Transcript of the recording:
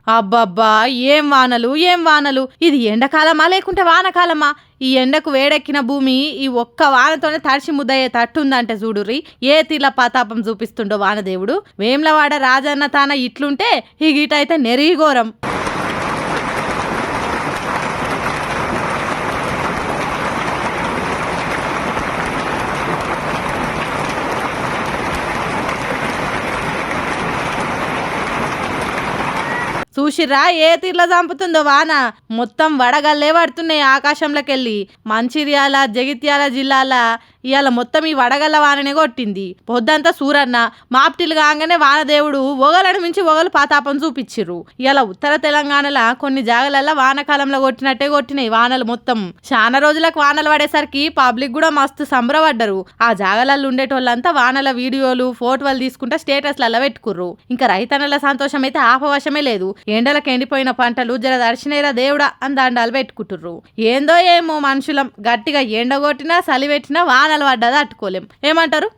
అబ్బబ్బా ఏం వానలు ఏం వానలు. ఇది ఎండాకాలమా లేకుంటే వానకాలమా? ఈ ఎండకు వేడెక్కిన భూమి ఈ ఒక్క వానతోనే తడిసి ముద్దయ్యే తట్టుందంటే చూడుర్రి ఏ తీర్ల పాతాపం చూపిస్తుండో వానదేవుడు. వేమ్లవాడ రాజన్న తాన ఇట్లుంటే ఈ గీటైతే నెరిఘోరం. చూసిర్రా ఏ తీర్లో చంపుతుందో వాన. మొత్తం వడగల్లే పడుతున్నాయి ఆకాశంలోకెళ్ళి. మంచిర్యాల జగిత్యాల జిల్లాల ఇవాళ మొత్తం ఈ వడగల్ల వాననే కొట్టింది. పొద్దంతా సూరన్న మాప్టిలు కాగానే వానదేవుడు ఒగలను మించి ఒగలు పాతాపం చూపించిర్రు. ఇవాళ ఉత్తర తెలంగాణలో కొన్ని జాగలల్లో వానకాలంలో కొట్టినట్టే కొట్టినాయి వానలు మొత్తం. చాలా రోజులకు వానలు పడేసరికి పబ్లిక్ కూడా మస్తు సంబరపడ్డరు. ఆ జాగలలో ఉండేటోళ్ళంతా వానల వీడియోలు ఫోటోలు తీసుకుంటే స్టేటస్లలో పెట్టుకుర్రు. ఇంకా రైతన్నల సంతోషం అయితే ఆపవశమే లేదు. ఎండలకు ఎండిపోయిన పంటలు జర దర్శనేరా దేవుడా అని దండాలు పెట్టుకుంటుర్రు. ఏందో ఏమో మనుషులం, గట్టిగా ఎండగొట్టినా చలి పెట్టినా వానలు పడ్డదా అట్టుకోలేం. ఏమంటారు?